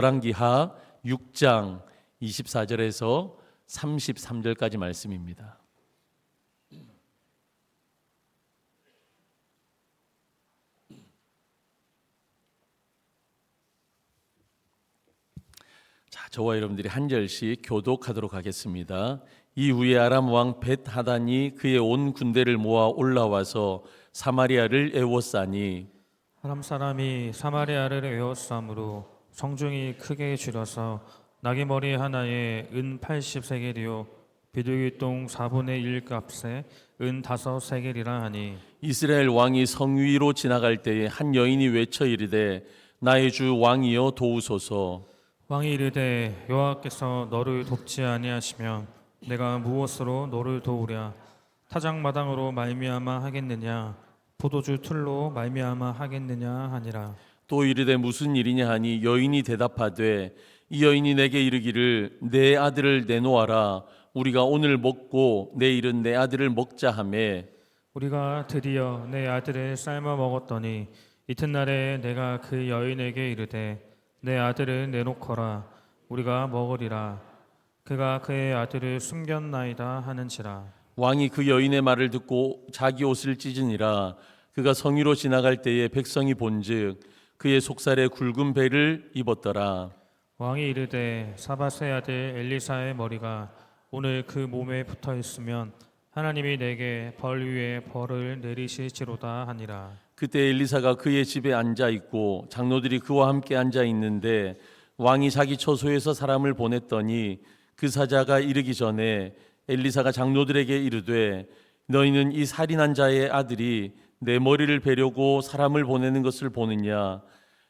열왕기하 6장 24절에서 33절까지 말씀입니다. 자, 저와 여러분들이 한 절씩 교독하도록 하겠습니다. 이후에 아람 왕 벳하단이 그의 온 군대를 모아 올라와서 사마리아를 에워싸니 아람 사람이 사마리아를 에워싸므로 성중이 크게 줄여서 나귀머리 하나에 은 80세겔이요 비둘기똥 4분의 1 값에 은 5세겔이라 하니 이스라엘 왕이 성 위로 지나갈 때에 한 여인이 외쳐 이르되 나의 주 왕이여 도우소서. 왕이 이르되 여호와께서 너를 돕지 아니하시면 내가 무엇으로 너를 도우랴. 타작마당으로 말미암아 하겠느냐 포도주 틀로 말미암아 하겠느냐 하니라. 또 이르되 무슨 일이냐 하니 여인이 대답하되 이 여인이 내게 이르기를 내 아들을 내놓아라 우리가 오늘 먹고 내일은 내 아들을 먹자 하매 우리가 드디어 내 아들을 삶아 먹었더니 이튿날에 내가 그 여인에게 이르되 내 아들을 내놓거라 우리가 먹으리라. 그가 그의 아들을 숨겼나이다 하는지라. 왕이 그 여인의 말을 듣고 자기 옷을 찢으니라. 그가 성 위로 지나갈 때에 백성이 본즉 그의 속살에 굵은 배를 입었더라. 왕이 이르되 사밧의 아들 엘리사의 머리가 오늘 그 몸에 붙어 있으면 하나님이 내게 벌 위에 벌을 내리실지로다 하니라. 그때 엘리사가 그의 집에 앉아 있고 장로들이 그와 함께 앉아 있는데 왕이 자기 처소에서 사람을 보냈더니 그 사자가 이르기 전에 엘리사가 장로들에게 이르되 너희는 이 살인한 자의 아들이 내 머리를 베려고 사람을 보내는 것을 보느냐.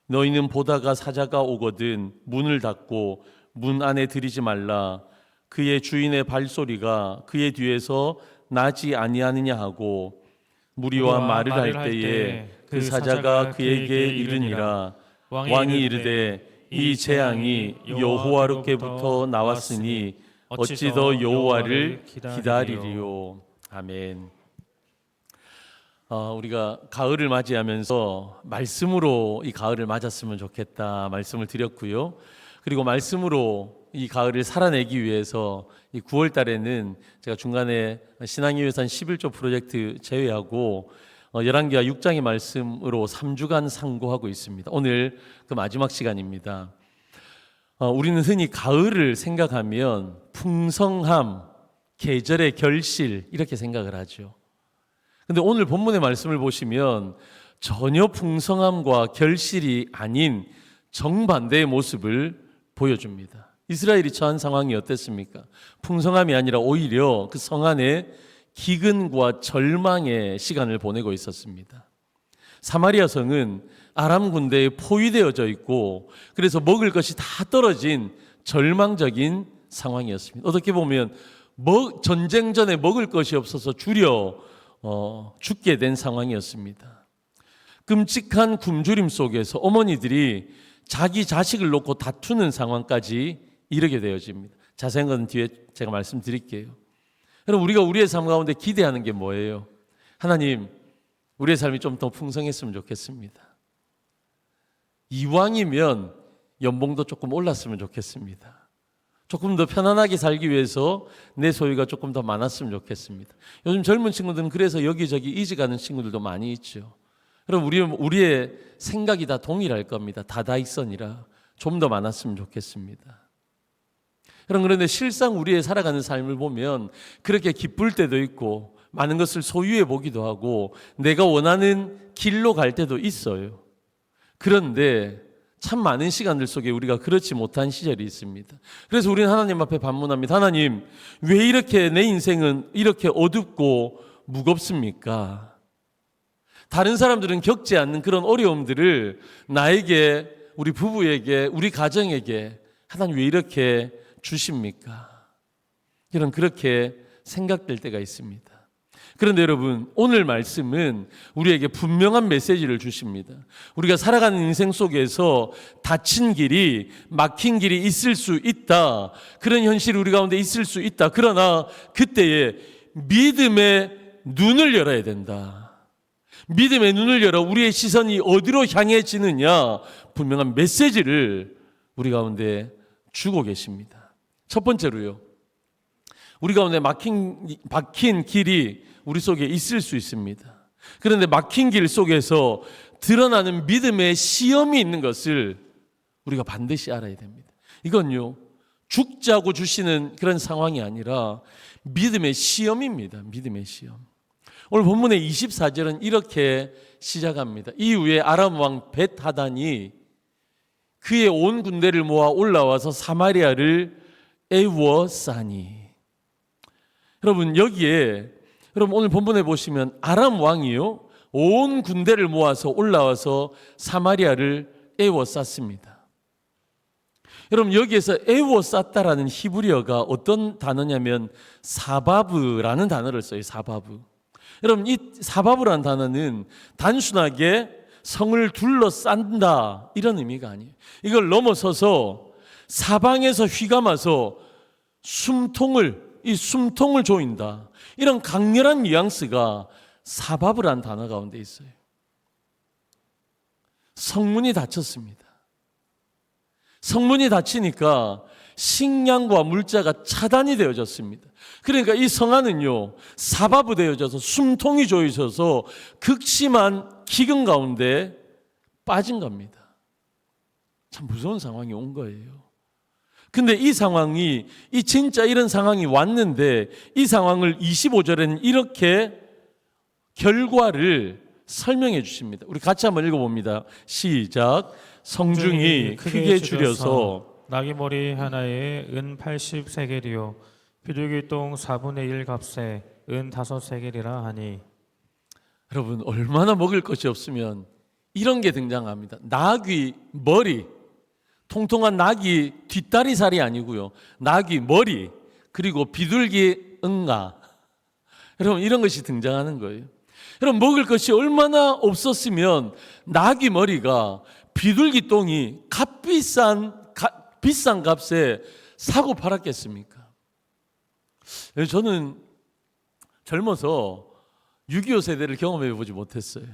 너희는 보다가 사자가 오거든 문을 닫고 문 안에 들이지 말라. 그의 주인의 발소리가 그의 뒤에서 나지 아니하느냐 하고 무리와 말을 할 때에 그 사자가 그에게 이르니라. 왕이 이르되 이 재앙이 여호와로부터 나왔으니 어찌 더 여호와를 기다리리요. 아멘. 우리가 가을을 맞이하면서 말씀으로 이 가을을 맞았으면 좋겠다 말씀을 드렸고요. 그리고 말씀으로 이 가을을 살아내기 위해서 이 9월 달에는 제가 중간에 신앙의 예산 11조 프로젝트 제외하고 열왕기하 6장의 말씀으로 3주간 상고하고 있습니다. 오늘 그 마지막 시간입니다. 우리는 흔히 가을을 생각하면 풍성함, 계절의 결실 이렇게 생각을 하죠. 근데 오늘 본문의 말씀을 보시면 전혀 풍성함과 결실이 아닌 정반대의 모습을 보여줍니다. 이스라엘이 처한 상황이 어땠습니까? 풍성함이 아니라 오히려 그 성 안에 기근과 절망의 시간을 보내고 있었습니다. 사마리아 성은 아람 군대에 포위되어져 있고 그래서 먹을 것이 다 떨어진 절망적인 상황이었습니다. 어떻게 보면 전쟁 전에 먹을 것이 없어서 죽게 된 상황이었습니다. 끔찍한 굶주림 속에서 어머니들이 자기 자식을 놓고 다투는 상황까지 이르게 되어집니다. 자세한 건 뒤에 제가 말씀드릴게요. 여러분, 우리가 우리의 삶 가운데 기대하는 게 뭐예요? 하나님, 우리의 삶이 좀 더 풍성했으면 좋겠습니다. 이왕이면 연봉도 조금 올랐으면 좋겠습니다. 조금 더 편안하게 살기 위해서 내 소유가 조금 더 많았으면 좋겠습니다. 요즘 젊은 친구들은 그래서 여기저기 이직하는 친구들도 많이 있죠. 여러분, 우리의 생각이 다 동일할 겁니다. 다다익선이라 좀 더 많았으면 좋겠습니다. 여러분, 그런데 실상 우리의 살아가는 삶을 보면 그렇게 기쁠 때도 있고 많은 것을 소유해 보기도 하고 내가 원하는 길로 갈 때도 있어요. 그런데 참 많은 시간들 속에 우리가 그렇지 못한 시절이 있습니다. 그래서 우리는 하나님 앞에 반문합니다. 하나님, 왜 이렇게 내 인생은 이렇게 어둡고 무겁습니까? 다른 사람들은 겪지 않는 그런 어려움들을 나에게, 우리 부부에게, 우리 가정에게 하나님 왜 이렇게 주십니까? 이런 그렇게 생각될 때가 있습니다. 그런데 여러분, 오늘 말씀은 우리에게 분명한 메시지를 주십니다. 우리가 살아가는 인생 속에서 닫힌 길이, 막힌 길이 있을 수 있다. 그런 현실이 우리 가운데 있을 수 있다. 그러나 그때에 믿음의 눈을 열어야 된다. 믿음의 눈을 열어 우리의 시선이 어디로 향해지느냐, 분명한 메시지를 우리 가운데 주고 계십니다. 첫 번째로요, 우리 가운데 막힌 길이 우리 속에 있을 수 있습니다. 그런데 막힌 길 속에서 드러나는 믿음의 시험이 있는 것을 우리가 반드시 알아야 됩니다. 이건요, 죽자고 주시는 그런 상황이 아니라 믿음의 시험입니다. 믿음의 시험. 오늘 본문의 24절은 이렇게 시작합니다. 이후에 아람 왕 벳하단이 그의 온 군대를 모아 올라와서 사마리아를 애워싸니. 여러분, 여기에 여러분 오늘 본문에 보시면 아람 왕이요, 온 군대를 모아서 올라와서 사마리아를 애워쌌습니다. 여러분, 여기에서 애워쌌다라는 히브리어가 어떤 단어냐면 사바브라는 단어를 써요. 사바브. 여러분, 이 사바브라는 단어는 단순하게 성을 둘러싼다 이런 의미가 아니에요. 이걸 넘어서서 사방에서 휘감아서 숨통을 조인다, 이런 강렬한 뉘앙스가 사바브라는 단어 가운데 있어요. 성문이 닫혔습니다. 성문이 닫히니까 식량과 물자가 차단이 되어졌습니다. 그러니까 이 성 안은요, 사바브 되어져서 숨통이 조이셔서 극심한 기근 가운데 빠진 겁니다. 참 무서운 상황이 온 거예요. 근데 이 상황이, 진짜 이런 상황이 왔는데 이 상황을 25절에는 이렇게 결과를 설명해 주십니다. 우리 같이 한번 읽어봅니다. 시작. 성중이 크게 줄여서 나귀 머리 하나에 은 80세겔이요 비둘기 똥 4분의 1 값에 은 5세겔이라 하니. 여러분, 얼마나 먹을 것이 없으면 이런 게 등장합니다. 나귀 머리, 통통한 나귀 뒷다리살이 아니고요, 나귀 머리, 그리고 비둘기 응가. 여러분, 이런 것이 등장하는 거예요. 여러분, 먹을 것이 얼마나 없었으면 나귀 머리가 비둘기 똥이 비싼 값에 사고 팔았겠습니까? 저는 젊어서 6.25 세대를 경험해 보지 못했어요.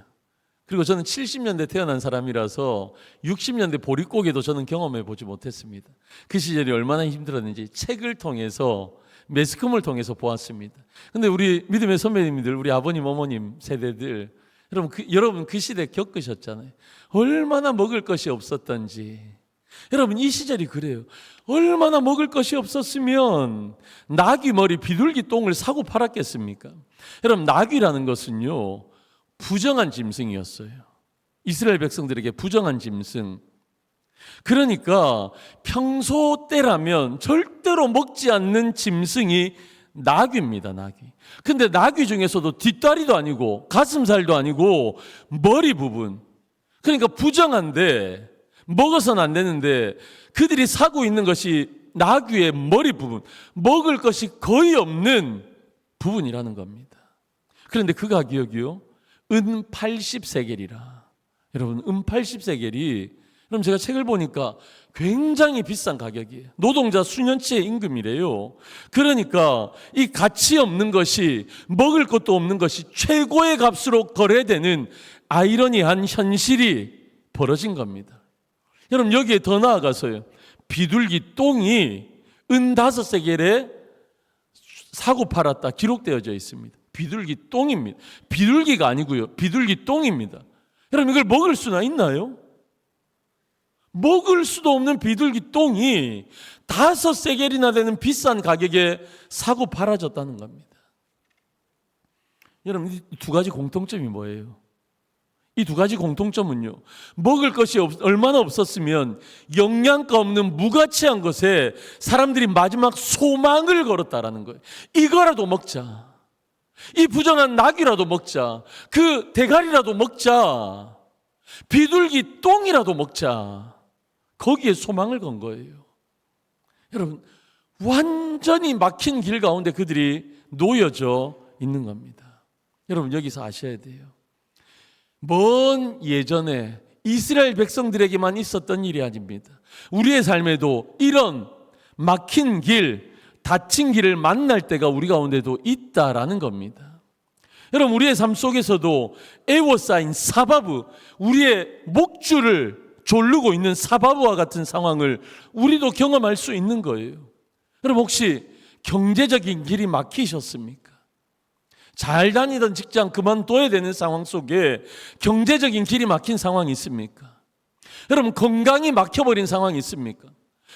그리고 저는 70년대 태어난 사람이라서 60년대 보릿고개도 저는 경험해 보지 못했습니다. 그 시절이 얼마나 힘들었는지 책을 통해서, 매스컴을 통해서 보았습니다. 근데 우리 믿음의 선배님들, 우리 아버님, 어머님 세대들, 여러분 그 시대 겪으셨잖아요. 얼마나 먹을 것이 없었던지. 여러분, 이 시절이 그래요. 얼마나 먹을 것이 없었으면 나귀 머리, 비둘기 똥을 사고 팔았겠습니까? 여러분, 나귀라는 것은요, 부정한 짐승이었어요. 이스라엘 백성들에게 부정한 짐승. 그러니까 평소 때라면 절대로 먹지 않는 짐승이 나귀입니다. 나귀. 근데 나귀 중에서도 뒷다리도 아니고 가슴살도 아니고 머리 부분, 그러니까 부정한데 먹어서는 안 되는데 그들이 사고 있는 것이 나귀의 머리 부분, 먹을 것이 거의 없는 부분이라는 겁니다. 그런데 그 가격이요, 은 80세겔이라. 여러분, 은 80세겔이, 그럼 제가 책을 보니까 굉장히 비싼 가격이에요. 노동자 수년치의 임금이래요. 그러니까 이 가치 없는 것이, 먹을 것도 없는 것이 최고의 값으로 거래되는 아이러니한 현실이 벌어진 겁니다. 여러분, 여기에 더 나아가서요, 비둘기 똥이 은 5세겔에 사고 팔았다 기록되어져 있습니다. 비둘기 똥입니다. 비둘기가 아니고요, 비둘기 똥입니다. 여러분, 이걸 먹을 수나 있나요? 먹을 수도 없는 비둘기 똥이 5세겔이나 되는 비싼 가격에 사고 팔아졌다는 겁니다. 여러분, 이 두 가지 공통점이 뭐예요? 이 두 가지 공통점은요, 먹을 것이 얼마나 없었으면 영양가 없는 무가치한 것에 사람들이 마지막 소망을 걸었다라는 거예요. 이거라도 먹자, 이 부정한 낙이라도 먹자, 그 대가리라도 먹자, 비둘기 똥이라도 먹자, 거기에 소망을 건 거예요. 여러분, 완전히 막힌 길 가운데 그들이 놓여져 있는 겁니다. 여러분, 여기서 아셔야 돼요. 먼 예전에 이스라엘 백성들에게만 있었던 일이 아닙니다. 우리의 삶에도 이런 막힌 길, 닫힌 길을 만날 때가 우리 가운데도 있다라는 겁니다. 여러분, 우리의 삶 속에서도 애워싸인 사바브, 우리의 목줄을 졸르고 있는 사바브와 같은 상황을 우리도 경험할 수 있는 거예요. 여러분 혹시 경제적인 길이 막히셨습니까? 잘 다니던 직장 그만둬야 되는 상황 속에 경제적인 길이 막힌 상황이 있습니까? 여러분 건강이 막혀버린 상황이 있습니까?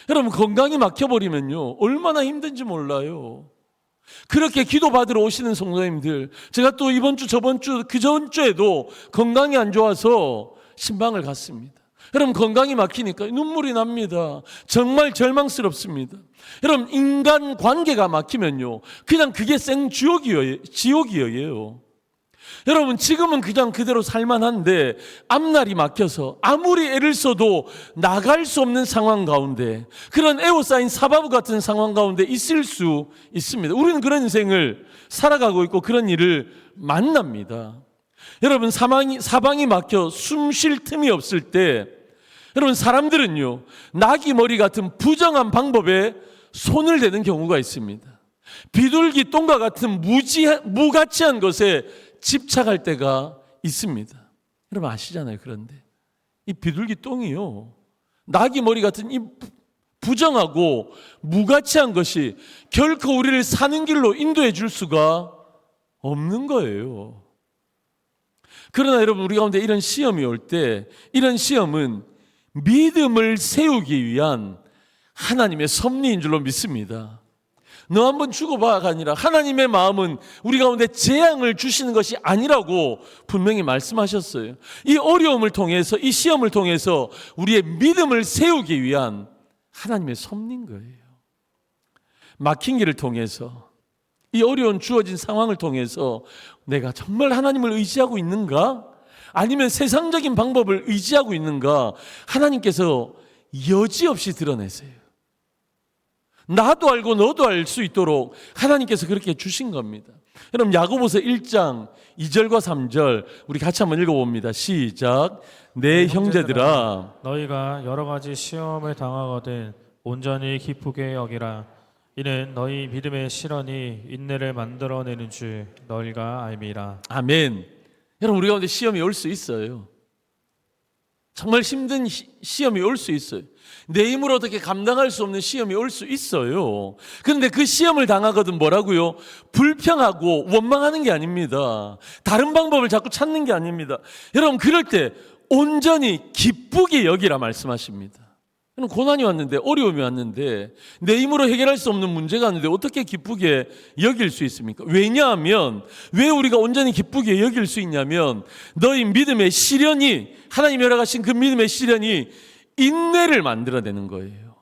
여러분 건강이 막혀버리면요 얼마나 힘든지 몰라요. 그렇게 기도받으러 오시는 성도님들, 제가 또 이번 주 저번 주 그 전주에도 건강이 안 좋아서 신방을 갔습니다. 여러분 건강이 막히니까 눈물이 납니다. 정말 절망스럽습니다. 여러분 인간 관계가 막히면요 그냥 그게 지옥이에요. 여러분 지금은 그냥 그대로 살만한데 앞날이 막혀서 아무리 애를 써도 나갈 수 없는 상황 가운데, 그런 에워싸인 사바브 같은 상황 가운데 있을 수 있습니다. 우리는 그런 인생을 살아가고 있고 그런 일을 만납니다. 여러분 사방이 막혀 숨 쉴 틈이 없을 때 여러분 사람들은요 나귀 머리 같은 부정한 방법에 손을 대는 경우가 있습니다. 비둘기 똥과 같은 무가치한 것에 집착할 때가 있습니다. 여러분 아시잖아요. 그런데 이 비둘기 똥이요 나귀 머리 같은 이 부정하고 무가치한 것이 결코 우리를 사는 길로 인도해 줄 수가 없는 거예요. 그러나 여러분 우리 가운데 이런 시험이 올 때 이런 시험은 믿음을 세우기 위한 하나님의 섭리인 줄로 믿습니다. 너 한번 죽어봐가 아니라 하나님의 마음은 우리 가운데 재앙을 주시는 것이 아니라고 분명히 말씀하셨어요. 이 어려움을 통해서 이 시험을 통해서 우리의 믿음을 세우기 위한 하나님의 섭리인 거예요. 막힌 길을 통해서 이 어려운 주어진 상황을 통해서 내가 정말 하나님을 의지하고 있는가? 아니면 세상적인 방법을 의지하고 있는가? 하나님께서 여지없이 드러내세요. 나도 알고 너도 알 수 있도록 하나님께서 그렇게 주신 겁니다. 여러분 야고보서 1장 2절과 3절 우리 같이 한번 읽어봅니다. 시작. 내 형제들아 너희가 여러 가지 시험을 당하거든 온전히 기쁘게 여기라. 이는 너희 믿음의 실현이 인내를 만들어내는 줄 너희가 알미라. 아멘. 여러분 우리 가운데 시험이 올 수 있어요. 정말 힘든 시험이 올 수 있어요. 내 힘으로 어떻게 감당할 수 없는 시험이 올 수 있어요. 그런데 그 시험을 당하거든 뭐라고요? 불평하고 원망하는 게 아닙니다. 다른 방법을 자꾸 찾는 게 아닙니다. 여러분 그럴 때 온전히 기쁘게 여기라 말씀하십니다. 고난이 왔는데 어려움이 왔는데 내 힘으로 해결할 수 없는 문제가 왔는데 어떻게 기쁘게 여길 수 있습니까? 왜냐하면 왜 우리가 온전히 기쁘게 여길 수 있냐면 너희 믿음의 시련이 하나님이 허락하신 그 믿음의 시련이 인내를 만들어내는 거예요.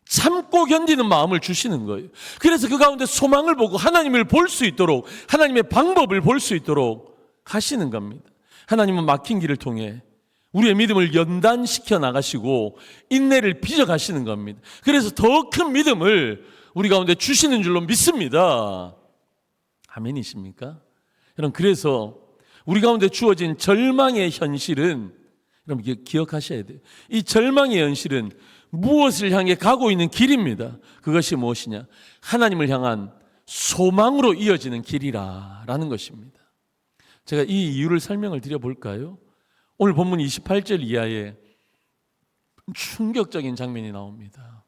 참고 견디는 마음을 주시는 거예요. 그래서 그 가운데 소망을 보고 하나님을 볼 수 있도록 하나님의 방법을 볼 수 있도록 하시는 겁니다. 하나님은 막힌 길을 통해 우리의 믿음을 연단시켜 나가시고 인내를 빚어가시는 겁니다. 그래서 더 큰 믿음을 우리 가운데 주시는 줄로 믿습니다. 아멘이십니까? 여러분 그래서 우리 가운데 주어진 절망의 현실은 여러분 기억하셔야 돼요. 이 절망의 현실은 무엇을 향해 가고 있는 길입니다. 그것이 무엇이냐? 하나님을 향한 소망으로 이어지는 길이라는 것입니다. 제가 이 이유를 설명을 드려볼까요? 오늘 본문 28절 이하에 충격적인 장면이 나옵니다.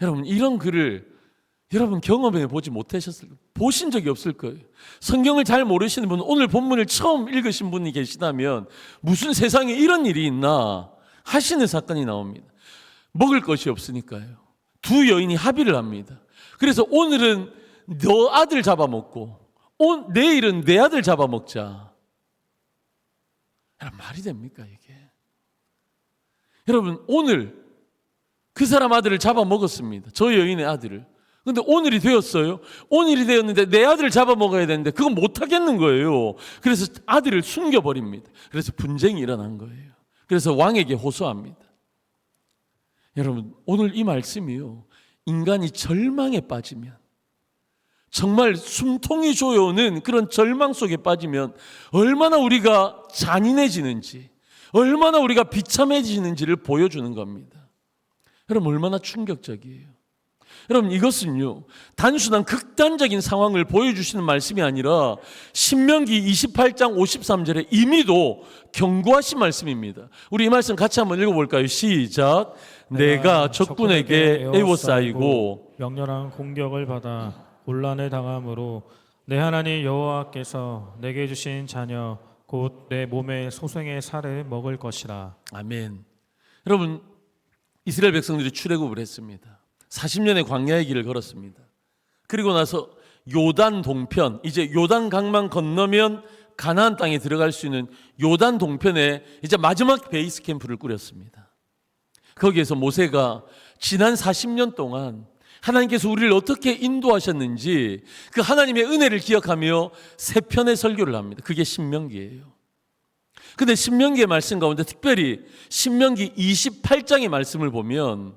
여러분 이런 글을 여러분 경험해 보지 못하셨을 거예요. 보신 적이 없을 거예요. 성경을 잘 모르시는 분은 오늘 본문을 처음 읽으신 분이 계시다면 무슨 세상에 이런 일이 있나 하시는 사건이 나옵니다. 먹을 것이 없으니까요. 두 여인이 합의를 합니다. 그래서 오늘은 너 아들 잡아먹고 내일은 내 아들 잡아먹자. 말이 됩니까 이게? 여러분 오늘 그 사람 아들을 잡아먹었습니다. 저 여인의 아들을. 근데 오늘이 되었어요. 오늘이 되었는데 내 아들을 잡아먹어야 되는데 그건 못하겠는 거예요. 그래서 아들을 숨겨버립니다. 그래서 분쟁이 일어난 거예요. 그래서 왕에게 호소합니다. 여러분 오늘 이 말씀이요, 인간이 절망에 빠지면, 정말 숨통이 조여오는 그런 절망 속에 빠지면 얼마나 우리가 잔인해지는지, 얼마나 우리가 비참해지는지를 보여주는 겁니다. 여러분 얼마나 충격적이에요. 여러분, 이것은요 단순한 극단적인 상황을 보여주시는 말씀이 아니라 신명기 28장 53절에 이미도 경고하신 말씀입니다. 우리 이 말씀 같이 한번 읽어볼까요? 시작. 내가 적군에게 애워싸이고 맹렬한 공격을 받아 곤란에 당함으로 내 하나님 여호와께서 내게 주신 자녀 곧 내 몸의 소생의 살을 먹을 것이라. 아멘. 여러분, 이스라엘 백성들이 출애굽을 했습니다. 40년의 광야의 길을 걸었습니다. 그리고 나서 요단 동편, 이제 요단 강만 건너면 가나안 땅에 들어갈 수 있는 요단 동편에 이제 마지막 베이스 캠프를 꾸렸습니다. 거기에서 모세가 지난 40년 동안 하나님께서 우리를 어떻게 인도하셨는지 그 하나님의 은혜를 기억하며 세 편의 설교를 합니다. 그게 신명기예요. 근데 신명기의 말씀 가운데 특별히 신명기 28장의 말씀을 보면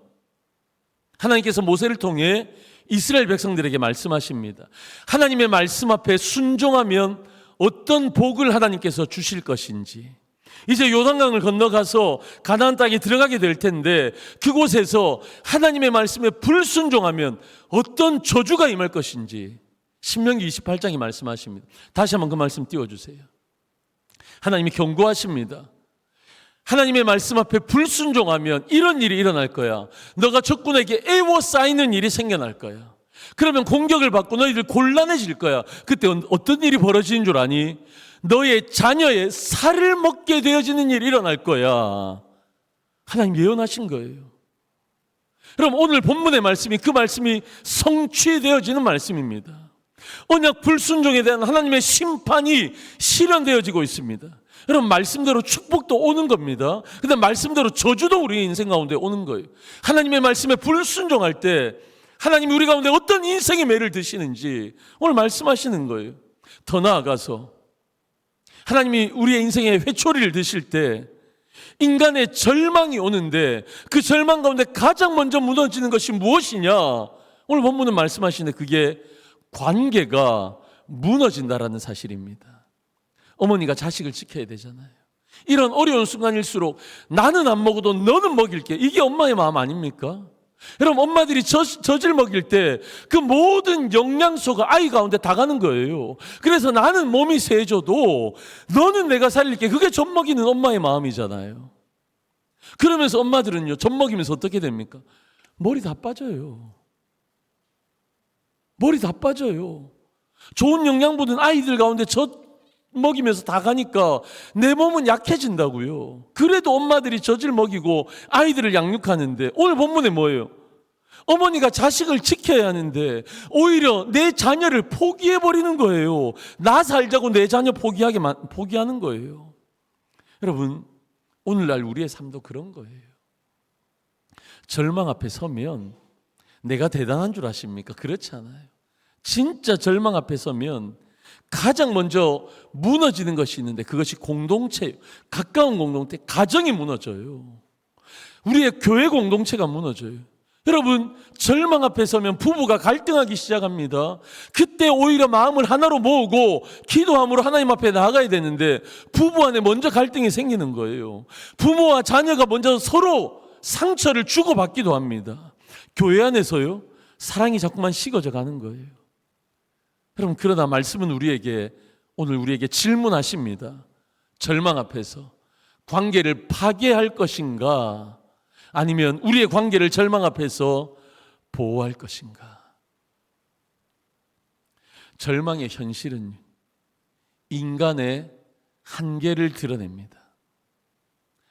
하나님께서 모세를 통해 이스라엘 백성들에게 말씀하십니다. 하나님의 말씀 앞에 순종하면 어떤 복을 하나님께서 주실 것인지, 이제 요단강을 건너가서 가나안 땅에 들어가게 될 텐데 그곳에서 하나님의 말씀에 불순종하면 어떤 저주가 임할 것인지 신명기 28장이 말씀하십니다. 다시 한번 그 말씀 띄워주세요. 하나님이 경고하십니다. 하나님의 말씀 앞에 불순종하면 이런 일이 일어날 거야. 너가 적군에게 애워싸이는 일이 생겨날 거야. 그러면 공격을 받고 너희들 곤란해질 거야. 그때 어떤 일이 벌어지는 줄 아니? 너의 자녀의 살을 먹게 되어지는 일이 일어날 거야. 하나님 예언하신 거예요. 그럼 오늘 본문의 말씀이 그 말씀이 성취되어지는 말씀입니다. 언약 불순종에 대한 하나님의 심판이 실현되어지고 있습니다. 여러분, 말씀대로 축복도 오는 겁니다. 근데 말씀대로 저주도 우리 인생 가운데 오는 거예요. 하나님의 말씀에 불순종할 때 하나님이 우리 가운데 어떤 인생의 매를 드시는지 오늘 말씀하시는 거예요. 더 나아가서 하나님이 우리의 인생에 회초리를 드실 때 인간의 절망이 오는데 그 절망 가운데 가장 먼저 무너지는 것이 무엇이냐? 오늘 본문은 말씀하시는데 그게 관계가 무너진다라는 사실입니다. 어머니가 자식을 지켜야 되잖아요. 이런 어려운 순간일수록 나는 안 먹어도 너는 먹일게. 이게 엄마의 마음 아닙니까? 여러분, 엄마들이 젖을 먹일 때 그 모든 영양소가 아이 가운데 다 가는 거예요. 그래서 나는 몸이 세져도 너는 내가 살릴게. 그게 젖 먹이는 엄마의 마음이잖아요. 그러면서 엄마들은요, 젖 먹이면서 어떻게 됩니까? 머리 다 빠져요. 머리 다 빠져요. 좋은 영양분은 아이들 가운데 젖 먹이면서 다 가니까 내 몸은 약해진다고요. 그래도 엄마들이 젖을 먹이고 아이들을 양육하는데 오늘 본문에 뭐예요? 어머니가 자식을 지켜야 하는데 오히려 내 자녀를 포기해버리는 거예요. 나 살자고 내 자녀 포기하는 거예요. 여러분, 오늘날 우리의 삶도 그런 거예요. 절망 앞에 서면 내가 대단한 줄 아십니까? 그렇지 않아요. 진짜 절망 앞에 서면 가장 먼저 무너지는 것이 있는데 그것이 공동체예요. 가까운 공동체, 가정이 무너져요. 우리의 교회 공동체가 무너져요. 여러분, 절망 앞에 서면 부부가 갈등하기 시작합니다. 그때 오히려 마음을 하나로 모으고 기도함으로 하나님 앞에 나아가야 되는데 부부 안에 먼저 갈등이 생기는 거예요. 부모와 자녀가 먼저 서로 상처를 주고받기도 합니다. 교회 안에서요, 사랑이 자꾸만 식어져 가는 거예요. 여러분, 그러나 말씀은 오늘 우리에게 질문하십니다. 절망 앞에서 관계를 파괴할 것인가? 아니면 우리의 관계를 절망 앞에서 보호할 것인가? 절망의 현실은 인간의 한계를 드러냅니다.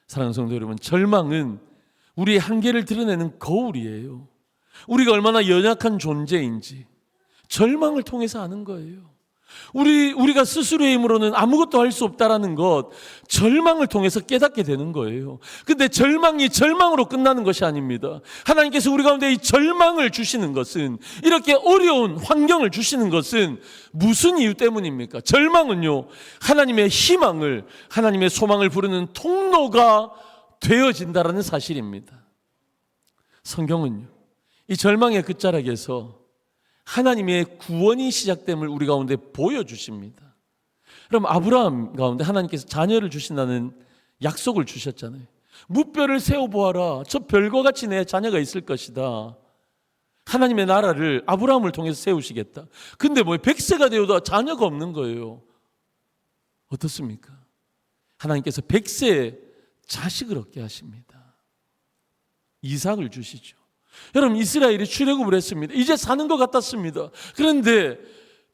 사랑하는 성도 여러분, 절망은 우리의 한계를 드러내는 거울이에요. 우리가 얼마나 연약한 존재인지 절망을 통해서 아는 거예요. 우리가 스스로의 힘으로는 아무것도 할 수 없다라는 것, 절망을 통해서 깨닫게 되는 거예요. 근데 절망이 절망으로 끝나는 것이 아닙니다. 하나님께서 우리 가운데 이 절망을 주시는 것은, 이렇게 어려운 환경을 주시는 것은 무슨 이유 때문입니까? 절망은요, 하나님의 희망을, 하나님의 소망을 부르는 통로가 되어진다라는 사실입니다. 성경은요, 이 절망의 끝자락에서 하나님의 구원이 시작됨을 우리 가운데 보여주십니다. 그럼 아브라함 가운데 하나님께서 자녀를 주신다는 약속을 주셨잖아요. 무뼈를 세워보아라. 저 별과 같이 내 자녀가 있을 것이다. 하나님의 나라를 아브라함을 통해서 세우시겠다. 근데 100세가 되어도 자녀가 없는 거예요. 어떻습니까? 하나님께서 100세에 자식을 얻게 하십니다. 이삭을 주시죠. 여러분, 이스라엘이 출애굽을 했습니다. 이제 사는 것 같았습니다. 그런데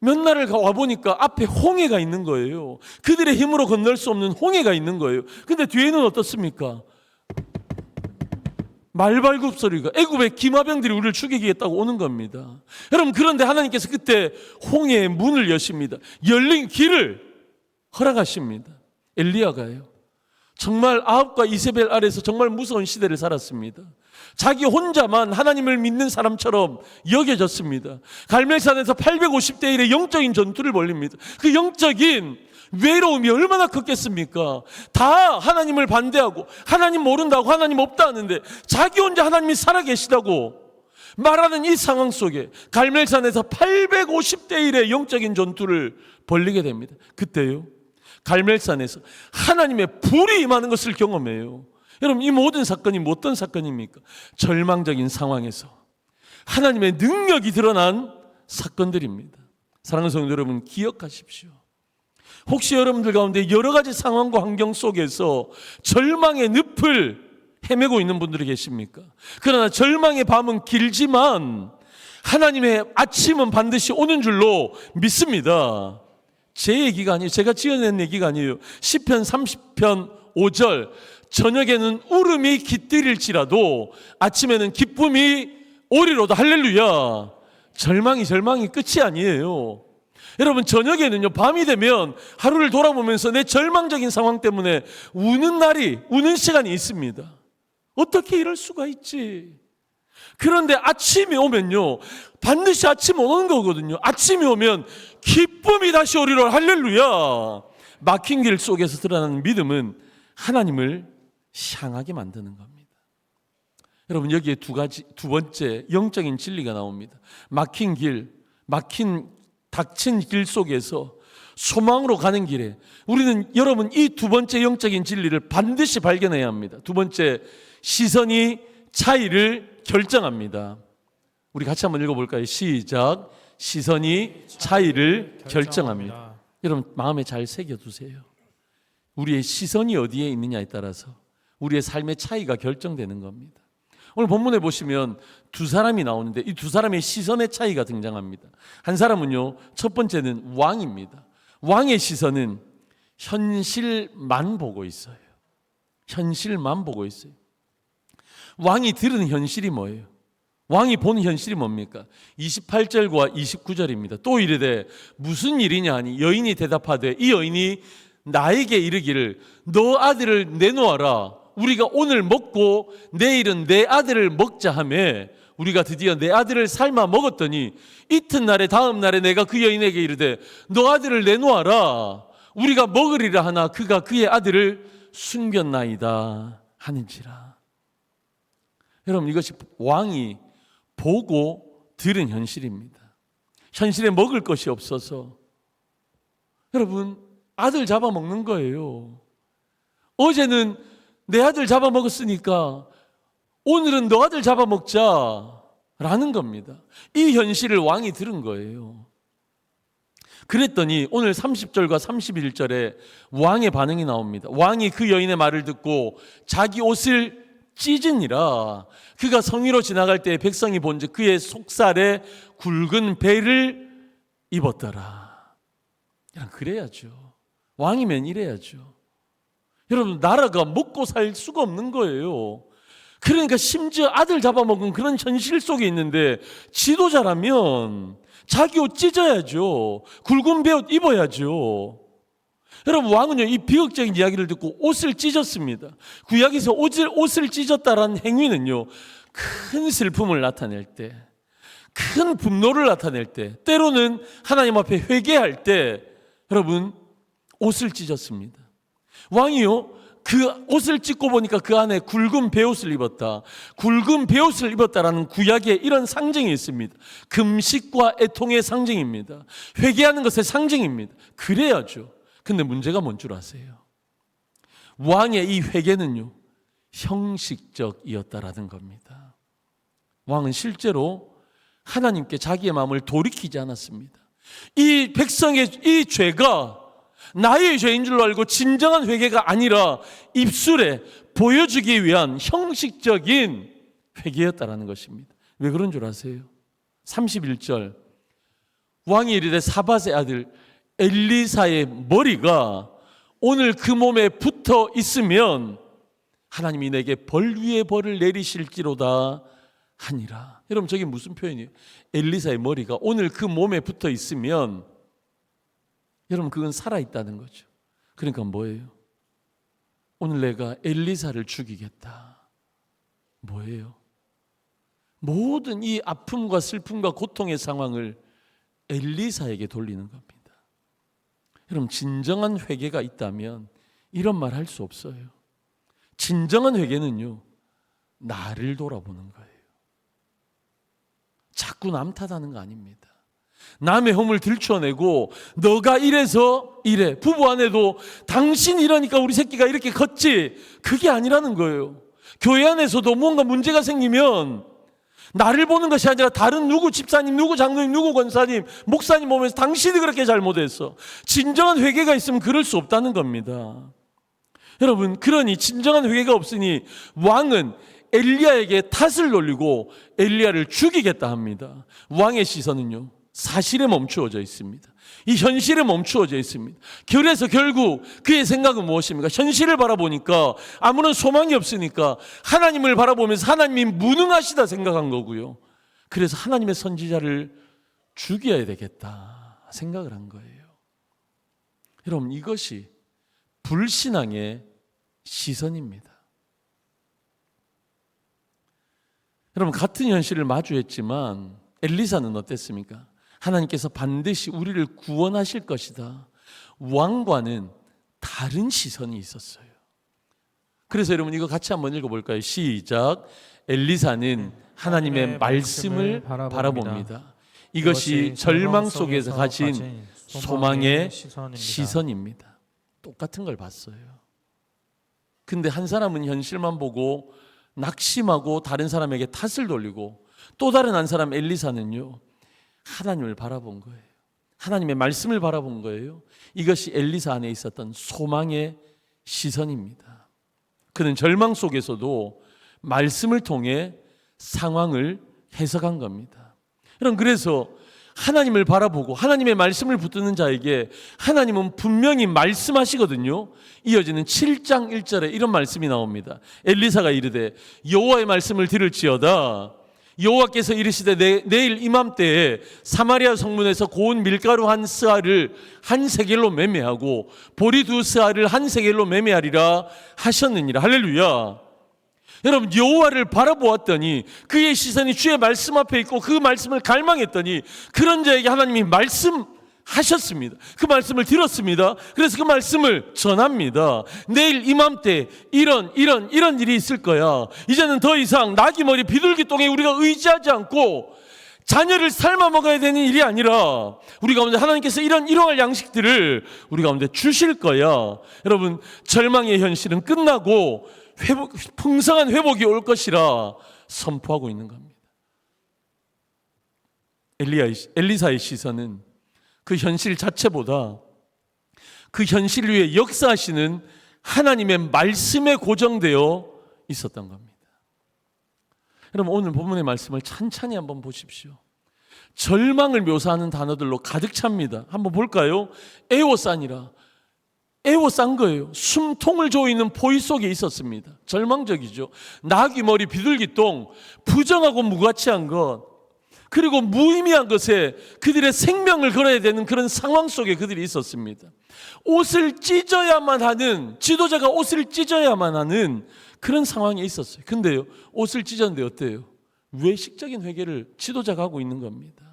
몇 날을 와보니까 앞에 홍해가 있는 거예요. 그들의 힘으로 건널 수 없는 홍해가 있는 거예요. 근데 뒤에는 어떻습니까? 말발굽 소리가, 애굽의 기마병들이 우리를 죽이겠다고 오는 겁니다. 여러분, 그런데 하나님께서 그때 홍해의 문을 여십니다. 열린 길을 허락하십니다. 엘리야가요, 정말 아합과 이세벨 아래서 정말 무서운 시대를 살았습니다. 자기 혼자만 하나님을 믿는 사람처럼 여겨졌습니다. 갈멜산에서 850대 1의 영적인 전투를 벌립니다. 그 영적인 외로움이 얼마나 컸겠습니까? 다 하나님을 반대하고 하나님 모른다고 하나님 없다 하는데 자기 혼자 하나님이 살아계시다고 말하는 이 상황 속에 갈멜산에서 850대 1의 영적인 전투를 벌리게 됩니다. 그때요, 갈멜산에서 하나님의 불이 임하는 것을 경험해요. 여러분, 이 모든 사건이 어떤 사건입니까? 절망적인 상황에서 하나님의 능력이 드러난 사건들입니다. 사랑하는 성도 여러분, 기억하십시오. 혹시 여러분들 가운데 여러 가지 상황과 환경 속에서 절망의 늪을 헤매고 있는 분들이 계십니까? 그러나 절망의 밤은 길지만 하나님의 아침은 반드시 오는 줄로 믿습니다. 제 얘기가 아니에요. 제가 지어낸 얘기가 아니에요. 시편 30편 5절, 저녁에는 울음이 깃들일지라도 아침에는 기쁨이 오리로다. 할렐루야. 절망이 끝이 아니에요. 여러분, 저녁에는요, 밤이 되면 하루를 돌아보면서 내 절망적인 상황 때문에 우는 시간이 있습니다. 어떻게 이럴 수가 있지? 그런데 아침이 오면요, 반드시 아침 오는 거거든요. 아침이 오면 기쁨이 다시 오리라. 할렐루야. 막힌 길 속에서 드러나는 믿음은 하나님을 향하게 만드는 겁니다. 여러분, 여기에 두 번째 영적인 진리가 나옵니다. 닥친 길 속에서 소망으로 가는 길에 우리는, 여러분, 이 두 번째 영적인 진리를 반드시 발견해야 합니다. 두 번째, 시선이 차이를 결정합니다. 우리 같이 한번 읽어볼까요? 시작. 시선이 차이를 결정합니다. 여러분, 마음에 잘 새겨두세요. 우리의 시선이 어디에 있느냐에 따라서 우리의 삶의 차이가 결정되는 겁니다. 오늘 본문에 보시면 두 사람이 나오는데 이 두 사람의 시선의 차이가 등장합니다. 한 사람은요, 첫 번째는 왕입니다. 왕의 시선은 현실만 보고 있어요. 현실만 보고 있어요. 왕이 들은 현실이 뭐예요? 왕이 본 현실이 뭡니까? 28절과 29절입니다. 또 이르되 무슨 일이냐 하니 여인이 대답하되 이 여인이 나에게 이르기를 너 아들을 내놓아라. 우리가 오늘 먹고 내일은 내 아들을 먹자 하며 우리가 드디어 내 아들을 삶아 먹었더니 이튿날에 다음 날에 내가 그 여인에게 이르되 너 아들을 내놓아라. 우리가 먹으리라 하나 그가 그의 아들을 숨겼나이다 하는지라. 여러분, 이것이 왕이 보고 들은 현실입니다. 현실에 먹을 것이 없어서 여러분, 아들 잡아먹는 거예요. 어제는 내 아들 잡아먹었으니까 오늘은 너 아들 잡아먹자라는 겁니다. 이 현실을 왕이 들은 거예요. 그랬더니 오늘 30절과 31절에 왕의 반응이 나옵니다. 왕이 그 여인의 말을 듣고 자기 옷을 찢으니라. 그가 성위로 지나갈 때 백성이 본즉 그의 속살에 굵은 배를 입었더라. 그래야죠. 왕이면 이래야죠. 여러분, 나라가 먹고 살 수가 없는 거예요. 그러니까 심지어 아들 잡아먹은 그런 현실 속에 있는데 지도자라면 자기 옷 찢어야죠. 굵은 배옷 입어야죠. 여러분, 왕은요, 이 비극적인 이야기를 듣고 옷을 찢었습니다. 구약에서 옷을 찢었다라는 행위는요, 큰 슬픔을 나타낼 때, 큰 분노를 나타낼 때, 때로는 하나님 앞에 회개할 때 여러분, 옷을 찢었습니다. 왕이요, 그 옷을 찢고 보니까 그 안에 굵은 베옷을 입었다. 굵은 베옷을 입었다라는 구약에 이런 상징이 있습니다. 금식과 애통의 상징입니다. 회개하는 것의 상징입니다. 그래야죠. 근데 문제가 뭔 줄 아세요? 왕의 이 회개는요, 형식적이었다라는 겁니다. 왕은 실제로 하나님께 자기의 마음을 돌이키지 않았습니다. 이 백성의 이 죄가 나의 죄인 줄로 알고 진정한 회개가 아니라 입술에 보여주기 위한 형식적인 회개였다라는 것입니다. 왜 그런 줄 아세요? 31절 왕이 이르되 사밧의 아들 엘리사의 머리가 오늘 그 몸에 붙어 있으면 하나님이 내게 벌 위에 벌을 내리실지로다 하니라. 여러분 저게 무슨 표현이에요? 엘리사의 머리가 오늘 그 몸에 붙어 있으면 여러분 그건 살아있다는 거죠. 그러니까 뭐예요? 오늘 내가 엘리사를 죽이겠다. 뭐예요? 모든 이 아픔과 슬픔과 고통의 상황을 엘리사에게 돌리는 겁니다. 여러분 진정한 회개가 있다면 이런 말 할 수 없어요. 진정한 회개는요, 나를 돌아보는 거예요. 자꾸 남 탓하는 거 아닙니다. 남의 허물 들춰내고 너가 이래서 이래, 부부 안에도 당신 이러니까 우리 새끼가 이렇게 컸지, 그게 아니라는 거예요. 교회 안에서도 뭔가 문제가 생기면 나를 보는 것이 아니라 다른 누구 집사님, 누구 장로님, 누구 권사님, 목사님 보면서 당신이 그렇게 잘못했어. 진정한 회개가 있으면 그럴 수 없다는 겁니다. 여러분, 그러니 진정한 회개가 없으니 왕은 엘리야에게 탓을 돌리고 엘리야를 죽이겠다 합니다. 왕의 시선은요, 사실에 멈추어져 있습니다. 이 현실에 멈추어져 있습니다. 그래서 결국 그의 생각은 무엇입니까? 현실을 바라보니까 아무런 소망이 없으니까 하나님을 바라보면서 하나님이 무능하시다 생각한 거고요. 그래서 하나님의 선지자를 죽여야 되겠다 생각을 한 거예요. 여러분, 이것이 불신앙의 시선입니다. 여러분, 같은 현실을 마주했지만 엘리사는 어땠습니까? 하나님께서 반드시 우리를 구원하실 것이다. 왕과는 다른 시선이 있었어요. 그래서 여러분 이거 같이 한번 읽어볼까요? 시작. 엘리사는 하나님의 말씀을 바라봅니다. 이것이 절망 속에서 가진 소망의 시선입니다. 똑같은 걸 봤어요. 근데 한 사람은 현실만 보고 낙심하고 다른 사람에게 탓을 돌리고, 또 다른 한 사람 엘리사는요, 하나님을 바라본 거예요. 하나님의 말씀을 바라본 거예요. 이것이 엘리사 안에 있었던 소망의 시선입니다. 그는 절망 속에서도 말씀을 통해 상황을 해석한 겁니다. 여러분, 그래서 하나님을 바라보고 하나님의 말씀을 붙드는 자에게 하나님은 분명히 말씀하시거든요. 이어지는 7장 1절에 이런 말씀이 나옵니다. 엘리사가 이르되 여호와의 말씀을 들을지어다. 여호와께서 이르시되 내일 이맘때에 사마리아 성문에서 고운 밀가루 한 스아를 한 세겔로 매매하고 보리 두 스아를 한 세겔로 매매하리라 하셨느니라. 할렐루야. 여러분, 여호와를 바라보았더니 그의 시선이 주의 말씀 앞에 있고 그 말씀을 갈망했더니 그런 자에게 하나님이 말씀하셨습니다. 그 말씀을 들었습니다. 그래서 그 말씀을 전합니다. 내일 이맘때 이런 일이 있을 거야. 이제는 더 이상 나귀 머리 비둘기똥에 우리가 의지하지 않고 자녀를 삶아 먹어야 되는 일이 아니라 우리 가운데 하나님께서 이런 일용할 양식들을 우리 가운데 주실 거야. 여러분, 절망의 현실은 끝나고 풍성한 회복이 올 것이라 선포하고 있는 겁니다. 엘리사의 시선은 그 현실 자체보다 그 현실 위에 역사하시는 하나님의 말씀에 고정되어 있었던 겁니다. 여러분, 오늘 본문의 말씀을 찬찬히 한번 보십시오. 절망을 묘사하는 단어들로 가득 찹니다. 한번 볼까요? 애워싸니라. 애워싼 거예요. 숨통을 조이는 포위 속에 있었습니다. 절망적이죠. 나귀 머리 비둘기똥, 부정하고 무가치한 것, 그리고 무의미한 것에 그들의 생명을 걸어야 되는 그런 상황 속에 그들이 있었습니다. 옷을 찢어야만 하는, 지도자가 옷을 찢어야만 하는 그런 상황에 있었어요. 근데요, 옷을 찢었는데 어때요? 외식적인 회개를 지도자가 하고 있는 겁니다.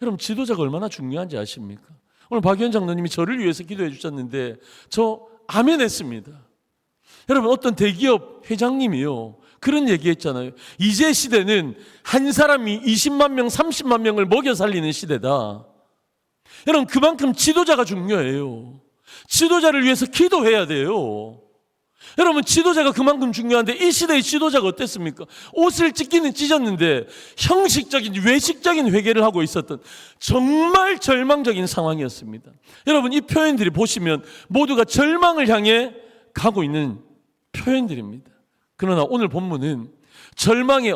여러분, 지도자가 얼마나 중요한지 아십니까? 오늘 박유현 장로님이 저를 위해서 기도해 주셨는데 저 아멘 했습니다. 여러분, 어떤 대기업 회장님이요, 그런 얘기했잖아요. 이제 시대는 한 사람이 20만 명, 30만 명을 먹여 살리는 시대다. 여러분, 그만큼 지도자가 중요해요. 지도자를 위해서 기도해야 돼요. 여러분, 지도자가 그만큼 중요한데 이 시대의 지도자가 어땠습니까? 옷을 찢기는 찢었는데 형식적인 외식적인 회개를 하고 있었던 정말 절망적인 상황이었습니다. 여러분, 이 표현들이 보시면 모두가 절망을 향해 가고 있는 표현들입니다. 그러나 오늘 본문은 절망의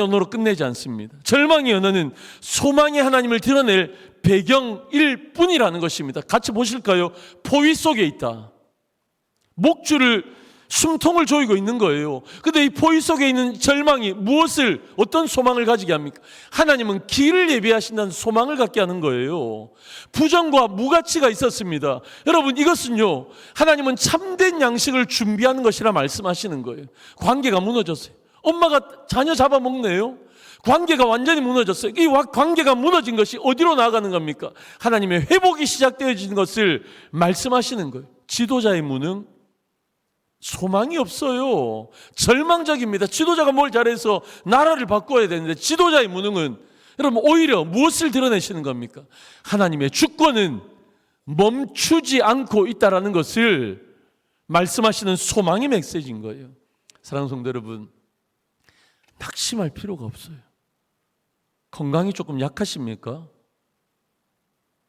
언어로 끝내지 않습니다. 절망의 언어는 소망의 하나님을 드러낼 배경일 뿐이라는 것입니다. 같이 보실까요? 포위 속에 있다. 목줄을, 숨통을 조이고 있는 거예요. 근데 이 포위 속에 있는 절망이 어떤 소망을 가지게 합니까? 하나님은 길을 예비하신다는 소망을 갖게 하는 거예요. 부정과 무가치가 있었습니다. 여러분, 이것은요, 하나님은 참된 양식을 준비하는 것이라 말씀하시는 거예요. 관계가 무너졌어요. 엄마가 자녀 잡아먹네요. 관계가 완전히 무너졌어요. 이 관계가 무너진 것이 어디로 나아가는 겁니까? 하나님의 회복이 시작되어진 것을 말씀하시는 거예요. 지도자의 무능, 소망이 없어요. 절망적입니다. 지도자가 뭘 잘해서 나라를 바꿔야 되는데 지도자의 무능은 여러분 오히려 무엇을 드러내시는 겁니까? 하나님의 주권은 멈추지 않고 있다라는 것을 말씀하시는 소망의 메시지인 거예요. 사랑하는 성도 여러분, 낙심할 필요가 없어요. 건강이 조금 약하십니까?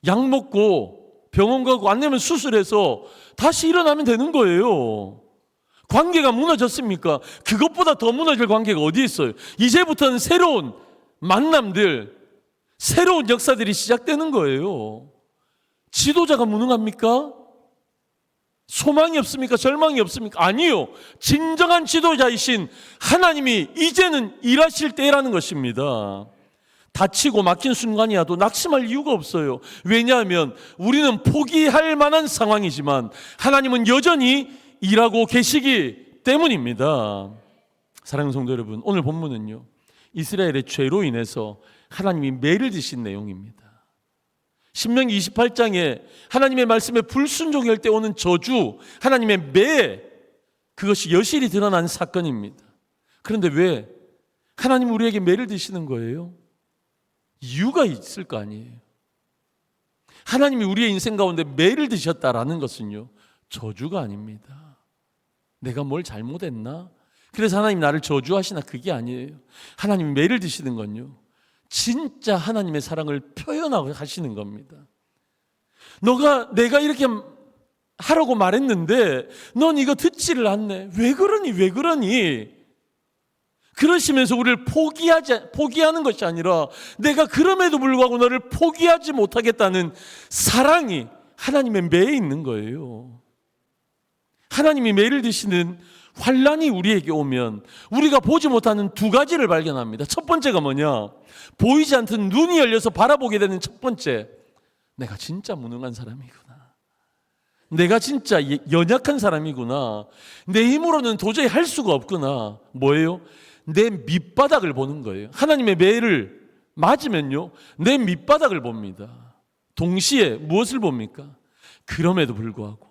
약 먹고 병원 가고 안 되면 수술해서 다시 일어나면 되는 거예요. 관계가 무너졌습니까? 그것보다 더 무너질 관계가 어디 있어요? 이제부터는 새로운 만남들, 새로운 역사들이 시작되는 거예요. 지도자가 무능합니까? 소망이 없습니까? 절망이 없습니까? 아니요. 진정한 지도자이신 하나님이 이제는 일하실 때라는 것입니다. 다치고 막힌 순간이라도 낙심할 이유가 없어요. 왜냐하면 우리는 포기할 만한 상황이지만 하나님은 여전히 일하고 계시기 때문입니다. 사랑하는 성도 여러분, 오늘 본문은요, 이스라엘의 죄로 인해서 하나님이 매를 드신 내용입니다. 신명기 28장에 하나님의 말씀에 불순종할 때 오는 저주, 하나님의 매, 그것이 여실히 드러난 사건입니다. 그런데 왜 하나님 우리에게 매를 드시는 거예요? 이유가 있을 거 아니에요. 하나님이 우리의 인생 가운데 매를 드셨다라는 것은요, 저주가 아닙니다. 내가 뭘 잘못했나? 그래서 하나님 나를 저주하시나? 그게 아니에요. 하나님이 매를 드시는 건요, 진짜 하나님의 사랑을 표현하고 하시는 겁니다. 내가 이렇게 하라고 말했는데 넌 이거 듣지를 않네. 왜 그러니? 그러시면서 우리를 포기하는 것이 아니라 내가 그럼에도 불구하고 너를 포기하지 못하겠다는 사랑이 하나님의 매에 있는 거예요. 하나님이 매를 드시는 환란이 우리에게 오면 우리가 보지 못하는 두 가지를 발견합니다. 첫 번째가 뭐냐? 보이지 않던 눈이 열려서 바라보게 되는 첫 번째, 내가 진짜 무능한 사람이구나. 내가 진짜 연약한 사람이구나. 내 힘으로는 도저히 할 수가 없구나. 뭐예요? 내 밑바닥을 보는 거예요. 하나님의 매를 맞으면요, 내 밑바닥을 봅니다. 동시에 무엇을 봅니까? 그럼에도 불구하고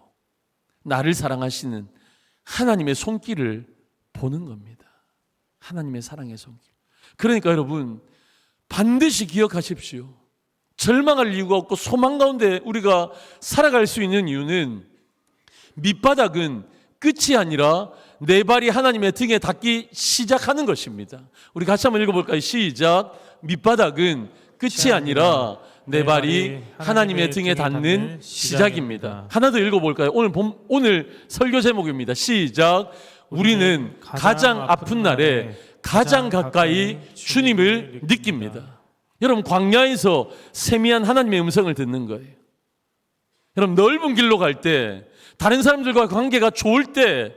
나를 사랑하시는 하나님의 손길을 보는 겁니다. 하나님의 사랑의 손길. 그러니까 여러분, 반드시 기억하십시오. 절망할 이유가 없고 소망 가운데 우리가 살아갈 수 있는 이유는 밑바닥은 끝이 아니라 내 발이 하나님의 등에 닿기 시작하는 것입니다. 우리 같이 한번 읽어볼까요? 시작. 밑바닥은 끝이 아니라 내 발이 하나님의 등에 닿는 시작입니다. 하나 더 읽어볼까요? 오늘 설교 제목입니다. 시작. 우리는 가장 아픈 날에 가장 가까이 주님을 느낍니다. 여러분, 광야에서 세미한 하나님의 음성을 듣는 거예요. 여러분, 넓은 길로 갈 때, 다른 사람들과 관계가 좋을 때,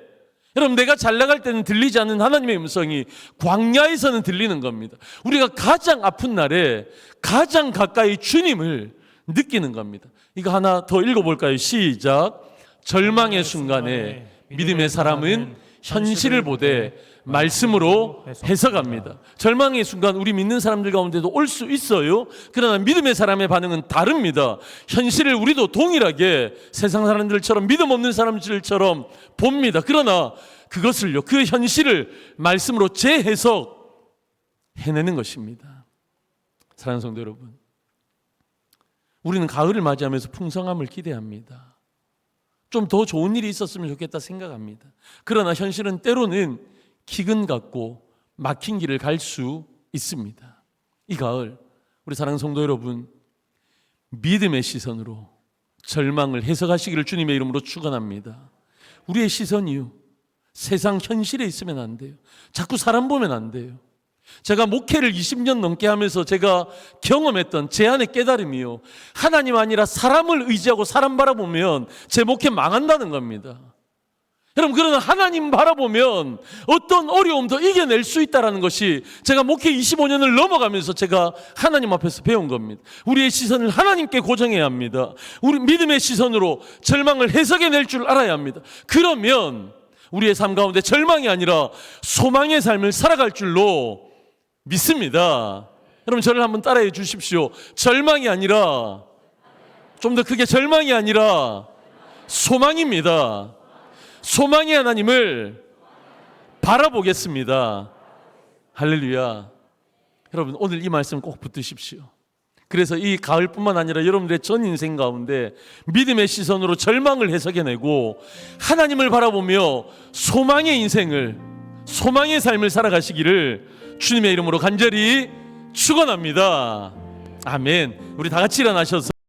여러분, 내가 잘 나갈 때는 들리지 않는 하나님의 음성이 광야에서는 들리는 겁니다. 우리가 가장 아픈 날에 가장 가까이 주님을 느끼는 겁니다. 이거 하나 더 읽어볼까요? 시작. 절망의 순간에 믿음의 사람은 현실을 보되 말씀으로 해석합니다. 절망의 순간 우리 믿는 사람들 가운데도 올 수 있어요. 그러나 믿음의 사람의 반응은 다릅니다. 현실을 우리도 동일하게 세상 사람들처럼 믿음 없는 사람들처럼 봅니다. 그러나 그것을요, 그 현실을 말씀으로 재해석해내는 것입니다. 사랑하는 성도 여러분, 우리는 가을을 맞이하면서 풍성함을 기대합니다. 좀 더 좋은 일이 있었으면 좋겠다 생각합니다. 그러나 현실은 때로는 기근 같고 막힌 길을 갈 수 있습니다. 이 가을 우리 사랑하는 성도 여러분, 믿음의 시선으로 절망을 해석하시기를 주님의 이름으로 축원합니다. 우리의 시선이요, 세상 현실에 있으면 안 돼요. 자꾸 사람 보면 안 돼요. 제가 목회를 20년 넘게 하면서 제가 경험했던 제 안의 깨달음이요, 하나님 아니라 사람을 의지하고 사람 바라보면 제 목회 망한다는 겁니다. 여러분, 그러나 하나님 바라보면 어떤 어려움도 이겨낼 수 있다는 것이 제가 목회 25년을 넘어가면서 제가 하나님 앞에서 배운 겁니다. 우리의 시선을 하나님께 고정해야 합니다. 우리 믿음의 시선으로 절망을 해석해낼 줄 알아야 합니다. 그러면 우리의 삶 가운데 절망이 아니라 소망의 삶을 살아갈 줄로 믿습니다. 여러분, 저를 한번 따라해 주십시오. 절망이 아니라, 좀 더 크게, 절망이 아니라 소망입니다. 소망의 하나님을 바라보겠습니다. 할렐루야. 여러분, 오늘 이 말씀 꼭 붙드십시오. 그래서 이 가을뿐만 아니라 여러분들의 전 인생 가운데 믿음의 시선으로 절망을 해석해내고 하나님을 바라보며 소망의 인생을, 소망의 삶을 살아가시기를 주님의 이름으로 간절히 축원합니다. 아멘. 우리 다 같이 일어나셔서